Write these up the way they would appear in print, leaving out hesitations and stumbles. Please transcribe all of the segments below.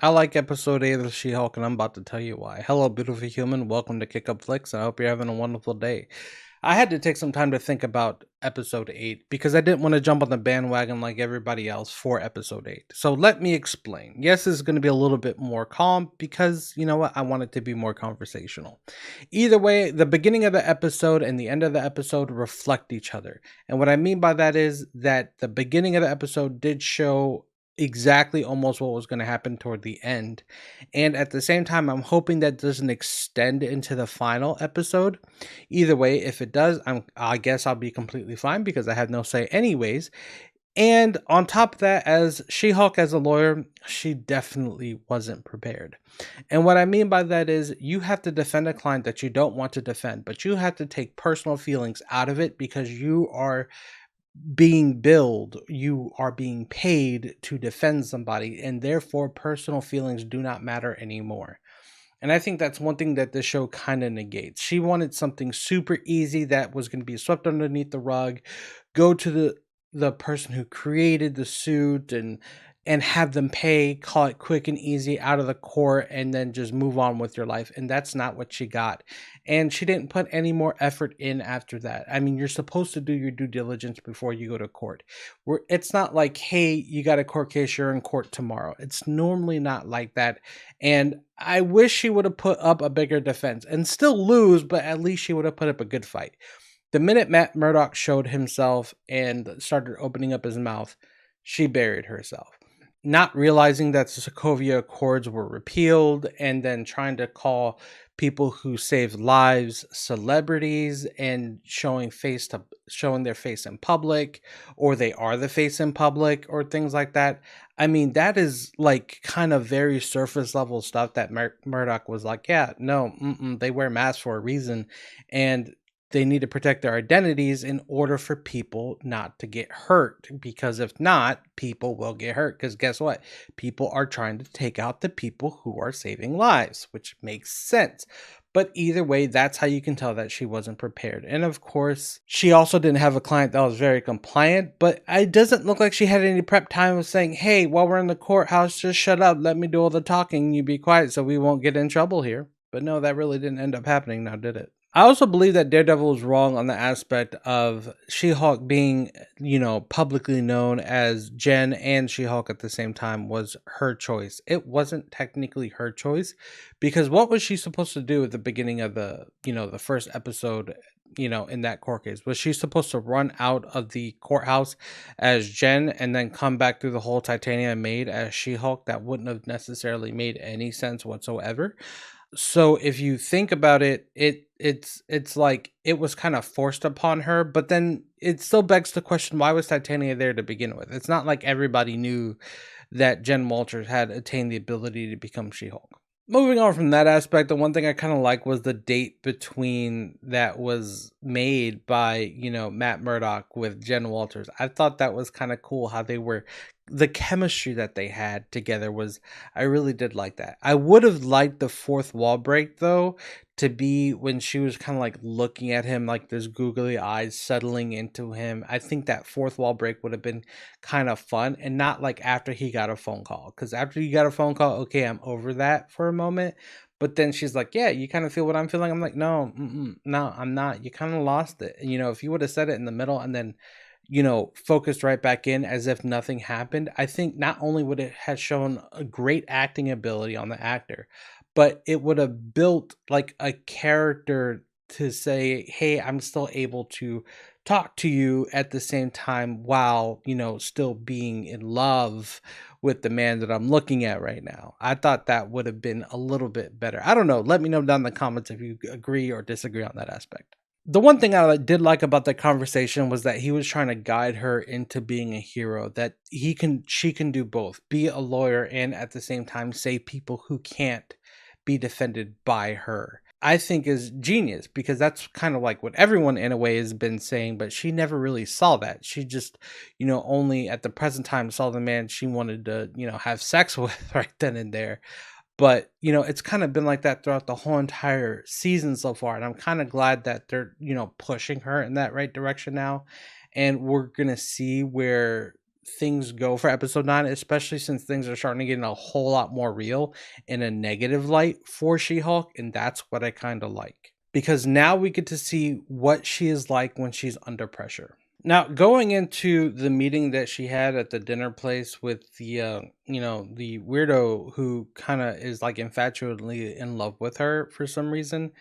I like episode 8 of She-Hulk, and I'm about to tell you why. Hello, beautiful human. Welcome to Kick Up Flicks, and I hope you're having a wonderful day. I had to take some time to think about episode 8 because I didn't want to jump on the bandwagon like everybody else for episode 8. So let me explain. Yes, it's going to be a little bit more calm because, you know what, I want it to be more conversational. Either way, the beginning of the episode and the end of the episode reflect each other. And what I mean by that is that the beginning of the episode did show exactly almost what was going to happen toward the end. And at the same time, I'm hoping that doesn't extend into the final episode. Either way, if it does, I guess I'll be completely fine because I have no say anyways. And on top of that, as She-Hulk as a lawyer, she definitely wasn't prepared. And what I mean by that is you have to defend a client that you don't want to defend, but you have to take personal feelings out of it because you are being billed, you are being paid to defend somebody, and therefore personal feelings do not matter anymore. And I think that's one thing that this show kind of negates. She wanted something super easy that was going to be swept underneath the rug, go to the person who created the suit and have them pay, call it quick and easy out of the court, and then just move on with your life. And that's not what she got. And she didn't put any more effort in after that. I mean, you're supposed to do your due diligence before you go to court. It's not like, hey, you got a court case, you're in court tomorrow. It's normally not like that. And I wish she would have put up a bigger defense and still lose, but at least she would have put up a good fight. The minute Matt Murdock showed himself and started opening up his mouth, she buried herself. Not realizing that the Sokovia Accords were repealed and then trying to call people who saved lives celebrities and showing their face in public, or they are the face in public, or things like that. I mean, that is like kind of very surface level stuff that Murdoch was like, yeah, no, they wear masks for a reason, and they need to protect their identities in order for people not to get hurt, because if not, people will get hurt, because guess what, people are trying to take out the people who are saving lives, which makes sense. But either way, that's how you can tell that she wasn't prepared. And of course, she also didn't have a client that was very compliant, but it doesn't look like she had any prep time of saying, hey, while we're in the courthouse, just shut up, let me do all the talking, you be quiet so we won't get in trouble here. But no, that really didn't end up happening now, did it? I also believe that Daredevil was wrong on the aspect of She-Hulk being, publicly known as Jen and She-Hulk at the same time was her choice. It wasn't technically her choice, because what was she supposed to do at the beginning of the first episode, in that court case? Was she supposed to run out of the courthouse as Jen and then come back through the whole Titania made as She-Hulk? That wouldn't have necessarily made any sense whatsoever. So if you think about it, it's like it was kind of forced upon her, but then it still begs the question, why was Titania there to begin with? It's not like everybody knew that Jen Walters had attained the ability to become She-Hulk. Moving on from that aspect, the one thing I kind of like was the date between that was made by, Matt Murdock with Jen Walters. I thought that was kind of cool how the chemistry that they had together was, I really did like that. I would have liked the fourth wall break though to be when she was kind of like looking at him, like this googly eyes settling into him. I think that fourth wall break would have been kind of fun, and not like after he got a phone call, because after you got a phone call, okay, I'm over that for a moment. But then she's like, yeah, you kind of feel what I'm feeling. I'm like, no, no, I'm not. You kind of lost it. If you would have said it in the middle and then focused right back in as if nothing happened, I think not only would it have shown a great acting ability on the actor, but it would have built like a character to say, hey, I'm still able to talk to you at the same time while, still being in love with the man that I'm looking at right now. I thought that would have been a little bit better. I don't know. Let me know down in the comments if you agree or disagree on that aspect. The one thing I did like about the conversation was that he was trying to guide her into being a hero, that she can do both, be a lawyer and at the same time save people who can't be defended by her. I think is genius, because that's kind of like what everyone in a way has been saying, but she never really saw that. She just, only at the present time saw the man she wanted to, have sex with right then and there. But, it's kind of been like that throughout the whole entire season so far. And I'm kind of glad that they're, pushing her in that right direction now. And we're going to see where things go for episode 9, especially since things are starting to get a whole lot more real in a negative light for She-Hulk, and that's what I kind of like. Because now we get to see what she is like when she's under pressure. Now, going into the meeting that she had at the dinner place with the, the weirdo who kind of is like infatuatedly in love with her for some reason,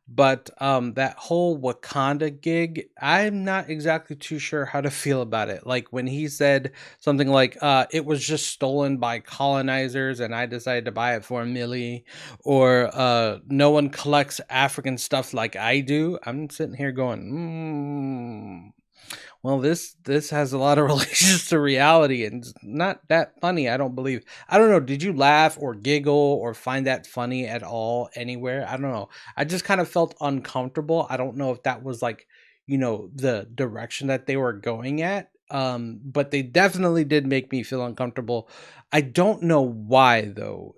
but that whole Wakanda gig, I'm not exactly too sure how to feel about it. Like when he said something like, "It was just stolen by colonizers, and I decided to buy it for $1 million," or "No one collects African stuff like I do." I'm sitting here going, well, this has a lot of relations to reality, and it's not that funny, I don't believe. I don't know, did you laugh or giggle or find that funny at all anywhere? I don't know. I just kind of felt uncomfortable. I don't know if that was like, the direction that they were going at. But they definitely did make me feel uncomfortable. I don't know why though.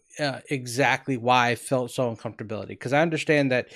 Exactly why I felt so uncomfortability, because I understand that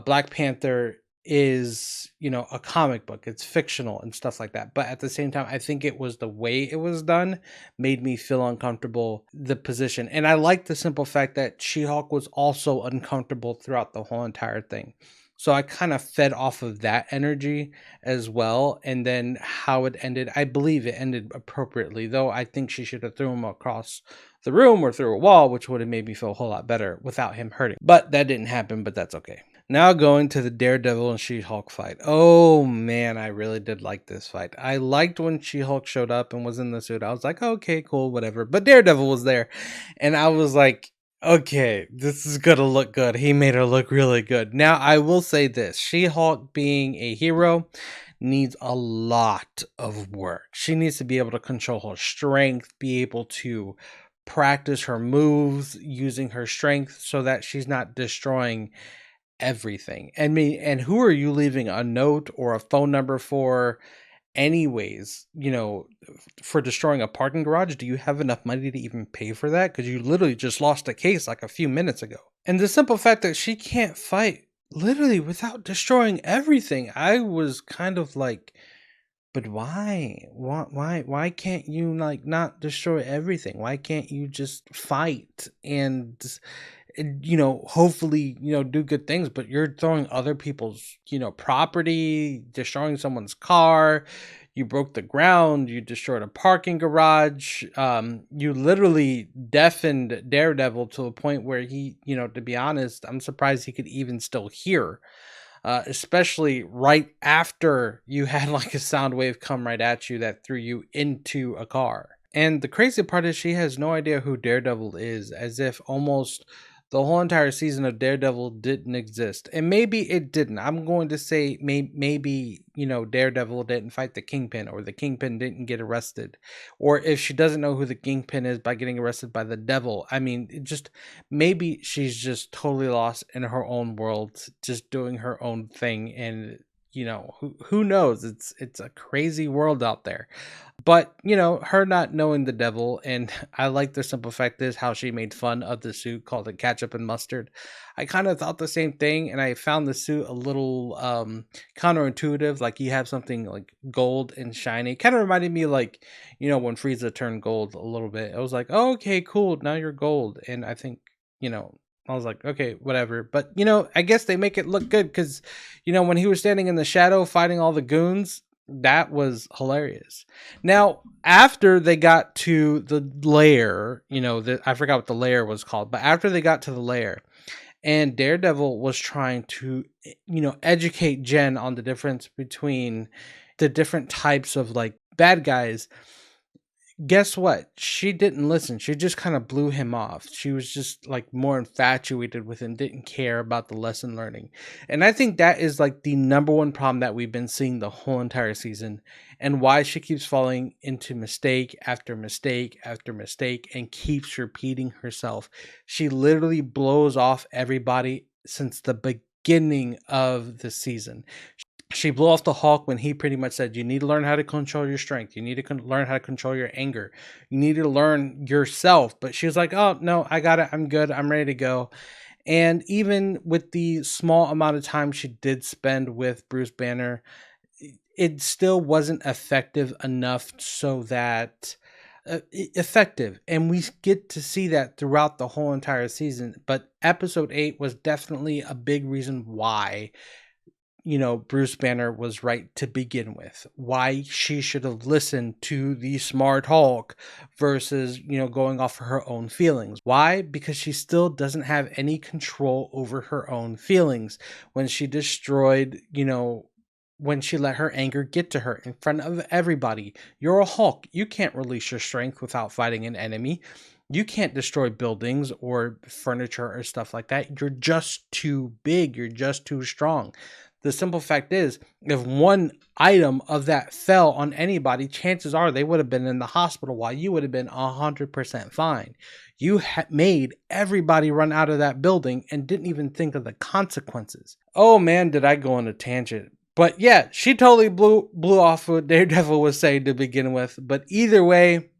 Black Panther is a comic book, it's fictional and stuff like that, but at the same time I think it was the way it was done made me feel uncomfortable, the position. And I like the simple fact that She-Hulk was also uncomfortable throughout the whole entire thing, so I kind of fed off of that energy as well. And then how it ended, I believe it ended appropriately, though I think she should have thrown him across the room or through a wall, which would have made me feel a whole lot better without him hurting, but that didn't happen, but that's okay. Now going to the Daredevil and She-Hulk fight. Oh man, I really did like this fight. I liked when She-Hulk showed up and was in the suit. I was like, okay, cool, whatever. But Daredevil was there, and I was like, okay, this is gonna look good. He made her look really good. Now I will say this: She-Hulk, being a hero, needs a lot of work. She needs to be able to control her strength, be able to practice her moves using her strength so that she's not destroying everything. And who are you leaving a note or a phone number for anyways, for destroying a parking garage? Do you have enough money to even pay for that? Because you literally just lost a case like a few minutes ago. And the simple fact that she can't fight literally without destroying everything, I was kind of like, but why can't you like not destroy everything? Why can't you just fight and hopefully, do good things? But you're throwing other people's, property, destroying someone's car. You broke the ground, you destroyed a parking garage. You literally deafened Daredevil to a point where he, to be honest, I'm surprised he could even still hear. Especially right after you had like a sound wave come right at you that threw you into a car. And the crazy part is she has no idea who Daredevil is, as if almost the whole entire season of Daredevil didn't exist. And maybe it didn't. I'm going to say maybe, Daredevil didn't fight the Kingpin, or the Kingpin didn't get arrested. Or if she doesn't know who the Kingpin is by getting arrested by the devil. I mean, maybe she's just totally lost in her own world, just doing her own thing. And who knows? It's a crazy world out there. But her not knowing the devil, and I like the simple fact is how she made fun of the suit, called it ketchup and mustard. I kind of thought the same thing, and I found the suit a little counterintuitive. Like, you have something like gold and shiny, kind of reminded me like when Frieza turned gold a little bit. I was like, oh, okay, cool, now you're gold. And I think I was like, okay, whatever. But I guess they make it look good, because when he was standing in the shadow fighting all the goons, that was hilarious. Now, after they got to the lair, I forgot what the lair was called, but after they got to the lair, and Daredevil was trying to, educate Jen on the difference between the different types of like bad guys, guess what? She didn't listen. She just kind of blew him off. She was just like more infatuated with him, didn't care about the lesson learning. And I think that is like the number one problem that we've been seeing the whole entire season, and why she keeps falling into mistake after mistake after mistake and keeps repeating herself. She literally blows off everybody since the beginning of the season. She blew off the Hulk when he pretty much said, you need to learn how to control your strength. You need to learn how to control your anger. You need to learn yourself. But she was like, oh, no, I got it. I'm good. I'm ready to go. And even with the small amount of time she did spend with Bruce Banner, it still wasn't effective enough so that effective, and we get to see that throughout the whole entire season. But episode 8 was definitely a big reason why, Bruce Banner was right to begin with, why she should have listened to the smart Hulk versus, going off of her own feelings. Why? Because she still doesn't have any control over her own feelings. When she destroyed, when she let her anger get to her in front of everybody. You're a Hulk. You can't release your strength without fighting an enemy. You can't destroy buildings or furniture or stuff like that. You're just too big. You're just too strong. The simple fact is, if one item of that fell on anybody, chances are they would have been in the hospital while you would have been 100% fine. You made everybody run out of that building and didn't even think of the consequences. Oh man, did I go on a tangent. But yeah, she totally blew off what Daredevil was saying to begin with. But either way,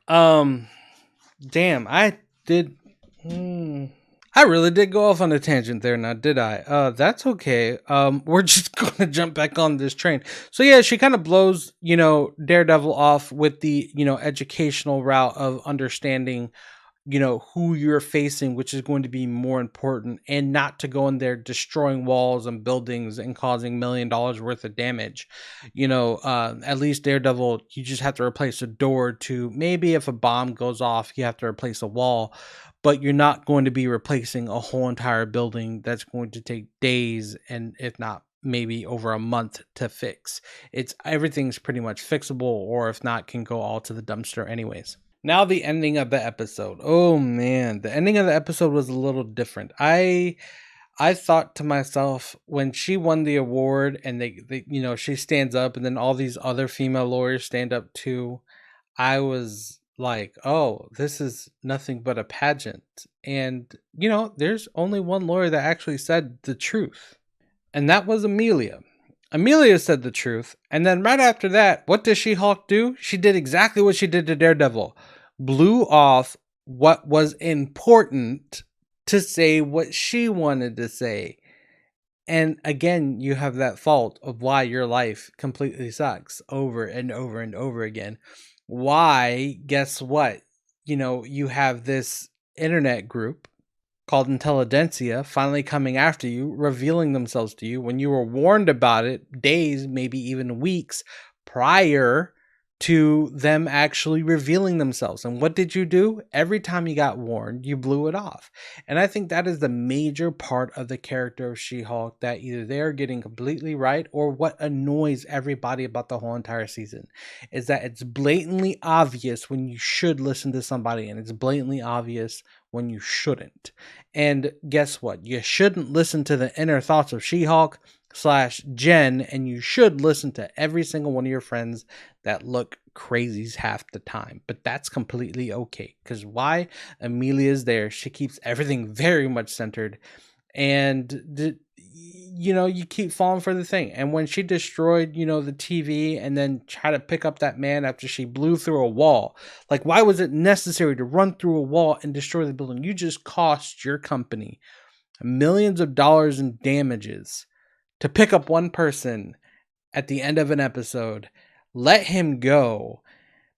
damn, I did. I really did go off on a tangent there now, did I? That's okay. We're just gonna jump back on this train. So yeah, she kind of blows, Daredevil off with the, educational route of understanding, who you're facing, which is going to be more important, and not to go in there destroying walls and buildings and causing $1 million worth of damage. At least Daredevil, you just have to replace a door. To maybe if a bomb goes off, you have to replace a wall, but you're not going to be replacing a whole entire building that's going to take days, and if not maybe over a month to fix. Everything's pretty much fixable, or if not, can go all to the dumpster anyways. Now the ending of the episode. Oh man, the ending of the episode was a little different. I thought to myself, when she won the award and they she stands up and then all these other female lawyers stand up too, I was like, oh, this is nothing but a pageant. And there's only one lawyer that actually said the truth, and that was Amelia. Amelia said the truth, and then right after that, what does She-Hulk do? She did exactly what she did to Daredevil. Blew off what was important to say what she wanted to say. And again, you have that fault of why your life completely sucks over and over and over again. Why, guess what? You have this internet group called Intelligentsia finally coming after you, revealing themselves to you when you were warned about it days, maybe even weeks prior to them actually revealing themselves. And what did you do? Every time you got warned, you blew it off. And I think that is the major part of the character of She-Hulk that either they're getting completely right, or what annoys everybody about the whole entire season is that it's blatantly obvious when you should listen to somebody, and it's blatantly obvious when you shouldn't. And guess what? You shouldn't listen to the inner thoughts of She-Hulk / Jen, and you should listen to every single one of your friends that look crazies half the time. But that's completely okay, because why? Amelia's there. She keeps everything very much centered, and you keep falling for the thing. And when she destroyed, the TV and then try to pick up that man after she blew through a wall, like, why was it necessary to run through a wall and destroy the building? You just cost your company millions of dollars in damages to pick up one person at the end of an episode, let him go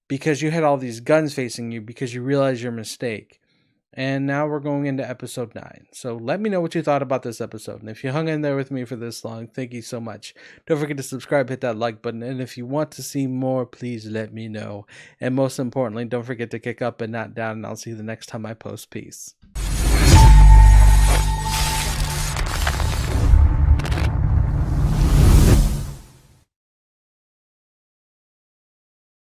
because you had all these guns facing you because you realized your mistake. And now we're going into episode 9. So let me know what you thought about this episode. And if you hung in there with me for this long, thank you so much. Don't forget to subscribe, hit that like button. And if you want to see more, please let me know. And most importantly, don't forget to kick up and not down. And I'll see you the next time I post. Peace.